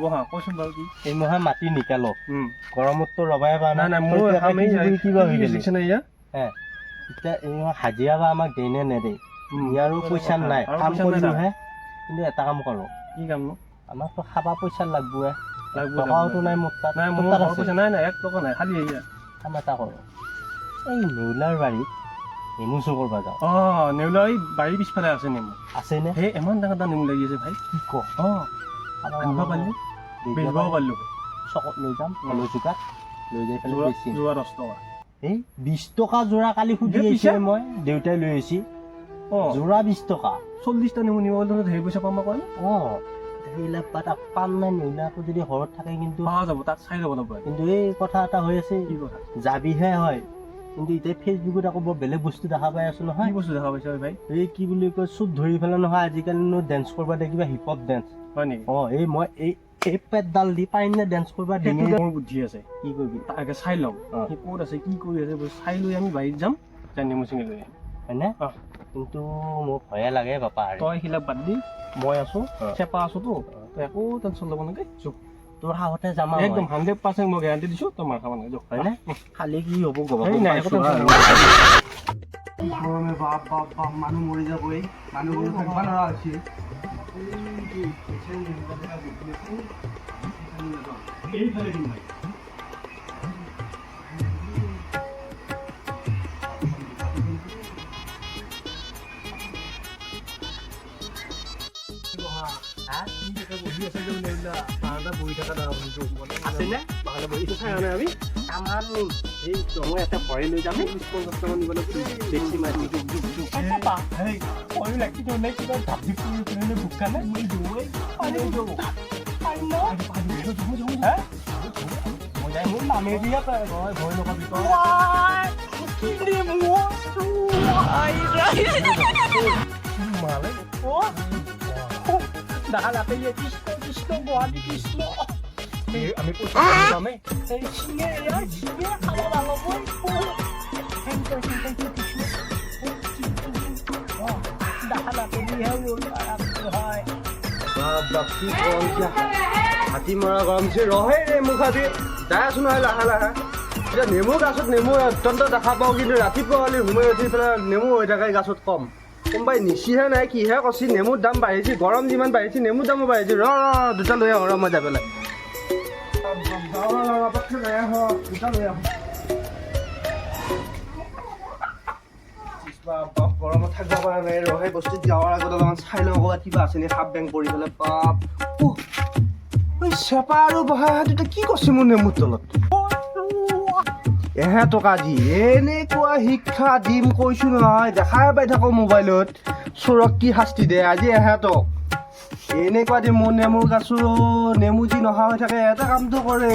বহা কৈছোন বাৰু কি এই মহা মাটি নিকালো গৰমততো ৰবাই পা নাই মোৰ কিবা হৈ গেলি দিছে না ইয়া এতিয়া এই হাজিৰা বা আমাক দেই নে নেদে ইয়াৰো পইচা নাই কাম কৰিলোহে কিন্তু এটা কাম কৰো কি কাম নো আমাকতো খাবা পইচা লাগবই টকাওতো নাই মোৰ তাত নাই মোৰ পইচা নাই 1 টকা নাই খালি ইয়া কাম এটা কৰো এই নেউলাৰ বাৰীত নেমু চুৰ কৰবা যাওঁ নেউলা এই বাৰীৰ পিছফালে আছে নেমু আছে নে সেই ইমান ডাঙৰ নেমু লাগি আছে ভাই কি ক আনিব পাৰিলো বেচিব পাৰিলো চকত লৈ যাম আলু চুকাত লৈ যাই পেলাই বেচিম যোৱা 10 টকা এই 20 টকা যোৰা কালি সুধি আহিছে মই দেউতাই লৈ আহিছি যোৰা 20 টকা 40টা নেমু নিব গ'লে ধেৰ পইচা পাম আকৌ সেইবিলাক পাম নাই নেউলাকো যদি ঘৰত থাকে কিন্তু পাৱা যাব তাক চাই ল'ব লাগিব কিন্তু এই কথা এটা হৈ আছে কি কথা যাবিহে হয় কিন্তু এতিয়া ফেচবুকত আকৌ বৰ বেলেগ বস্তু দেখা পাই আছো নহয় কি বস্তু দেখা পাইছা ভাই এই কি বুলি কয় চুপ ধৰি পেলাই নহয় আজিকালি ডেন্স কৰবা দে কিবা হিপ হপ ডেন্স হয় নেকি এই মই এই পেটডাল দি পাৰিম নে ডেন্স কৰবা ডিঙি মোৰ বুদ্ধি আছে কি কৰিবি তাকে চাই ল'ম সি ক'ত আছে কি কৰি আছে চাই লৈ আমি বাৰীত যাম যাই নেমু চিঙি লৈ আহিম হয়নে কিন্তু মোক ভয়ে লাগে বাপা তই সিলা বাদ দি মই আছো চেপা আছোতো তই একো টেনশ্যন ল'ব নালাগে চুপ তোৰ সাহতে যাম একদম 100% মই গেৰাণ্টি দিছো তই মাৰ খাব নালাগে হয়নে খালি কি হ'ব মানুহ মৰি যাবই মানুহ থাকিব নোৱাৰা হৈছে এটা ভৰাই লৈ যাম 50 টকা নিবলৈ বেছি মাৰি আমি হাতী মৰা গৰম দিছে ৰহে নেমু খাবি যাই আছো নহয় লাহে লাহে এতিয়া নেমু গাছত নেমু অত্যন্ত দেখা পাওঁ কিন্তু ৰাতিপুৱা হ'লে সোমাই উঠি পেলাই নেমু হৈ থাকে গাছত কম কোনোবাই নিচিহে নাই কিহে কচি নেমুৰ দাম বাঢ়িছে গৰম যিমান বাঢ়িছে নেমুৰ দামো বাঢ়িছে দুটা লৈ আহোঁ মই যাই পেলাই গৰমত থাকিব পৰা নাই ৰহে বস্তুত যাৱাৰ আগত অলপমান চাই লওঁ ক'ৰবাত কিবা আছে নে সাপ বেং পৰি পেলাই বাপ চেপা আৰু বহা দুটা কি কৈছে মোৰ নেমুৰ তলত 1000 টকা দি এনেকুৱা শিক্ষা দিম কৈছো নহয় দেখাই পাই থাকো মোবাইলত চোৰক কি শাস্তি দে আজি 1000 টকা এনেকুৱা দি মোৰ নেমুৰ গাছো নেমু যি নহা হৈ থাকে এটা কামটো কৰে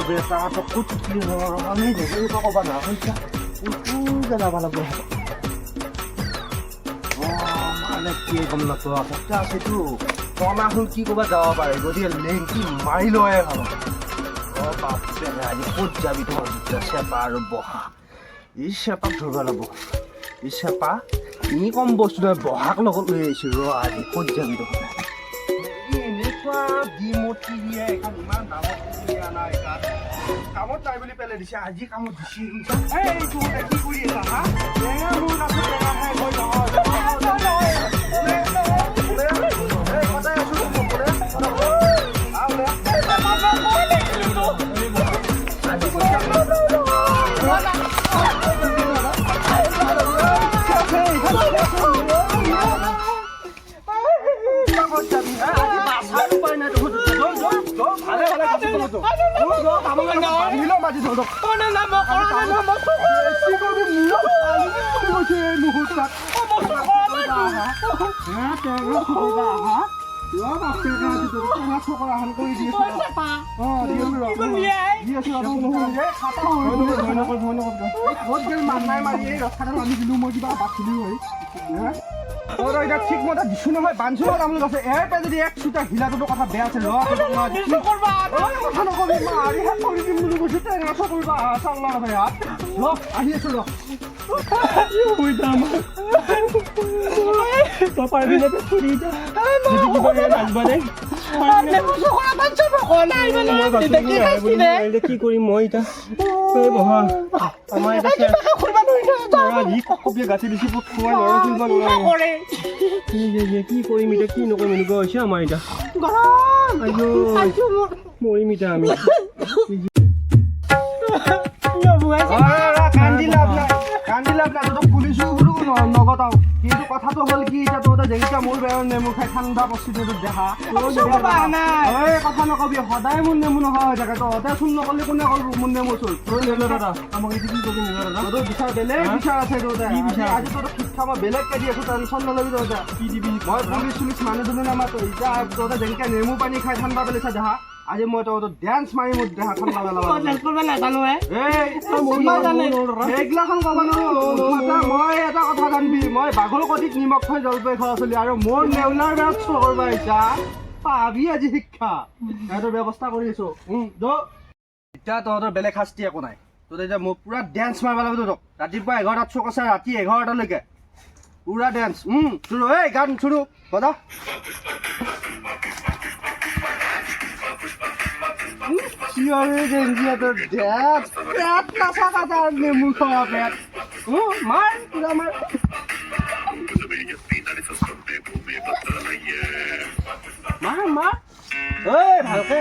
বেটাহঁতক ক'ত কি আমি ক'বা না যাব লাগব মানে কি গম নাপোৱা সপ্তাহ আছেতো কণা হ'ল কি ক'বা যাব পাৰে গতিকে লেংকি মাৰি লয় ভাল আজি ক'ত যাবি তোমাৰ দুটা চেপা আৰু বহা এই চেপাক ধৰিব লাগিব এই চেপা ই কম বস্তু নহয় বহাক লগত লৈ আহিছোঁ আজি ক'ত যাবি তহঁতে এনেকুৱা ডিমতি দিয়ে এখন ইমান দামত দিয়া নাই কামত নাই বুলি পেলাই দিছে আজি কামত দিছে কি কৰি আছা হা তোৰ এতিয়া ঠিক মতে দিছো নহয় বান্ধছো তামোল আছে এৰ পৰা যদি এক চুটা হিলাটোৰ কথা বেয়া আছে কথা নকবি মাৰিহে কৰি দিম বুলি কৈছো টেঙা কৰিবা চাংলা ভাই আহি আছো তই পাৰিবি নে ফুৰি যা যদি কিবা নাচবা দে কি কৰিম মই এতিয়া বহা আমাৰ এতিয়া গাঁঠি দিছি খোৱা ল'ৰা ফুৰিব নোৱাৰে কি কৰিম এতিয়া কি নকৰিম এনেকুৱা হৈছে আমাৰ এতিয়া মৰিম এতিয়া আমি কান্দি লাভ নাই তহঁতক পুলিচো নগতাও কিন্তু কথাটো হ'ল কি এতিয়া তহঁতে যেনেকৈ মোৰ বেয়া নেমু খাই ঠাণ্ডা পৰিস্থিতিটোত দেখা কথা নকবি সদায় মোৰ নেমু নোহোৱা হৈ থাকে তহঁতে চোন নকলি কোনে ক'ল মোৰ নেমু চোন দাদা আমাক এইটো কি কৰিম তহঁতৰ বিচাৰ বেলেগ বিচাৰ আছে তহঁতে আজি তহঁতক শিক্ষা মই বেলেগকৈ দি আছো টেনশ্যন নলবি তহঁতে কি দিবি মই পুলিচ চুলিচ মানুহ দুজনে নামাতো এতিয়া তহঁতে যেনেকৈ নেমু পানী খাই ঠাণ্ডা পেলাইছা দেখা আজি মই তহঁতক ডেন্স মাৰি মোৰ দেহা ঠাণ্ডা এইগিলাখন ক'ব নোৱাৰো মই এটা কথা জানিবি মই বাঘৰ কটিত নিমখ থৈ জলপাই খোৱা চলি আৰু মোৰ নেউলাৰ বেৰত চুৰ কৰিব আহিছা পাবি আজি শিক্ষা সিহঁতৰ ব্যৱস্থা কৰি আছো এতিয়া তহঁতৰ বেলেগ শাস্তি একো নাই তহঁতে এতিয়া মোক পুৰা ডেন্স মাৰিব লাগিব তহঁতক ৰাতিপুৱা 11টাত চুক আছে ৰাতি 11টালৈকে পুৰা ডেন্স চুৰো এই গান চুৰো বজা নেমু খোৱা পেট মাৰ পুৰা মাৰ মাৰ মাৰ ঐ ভালকে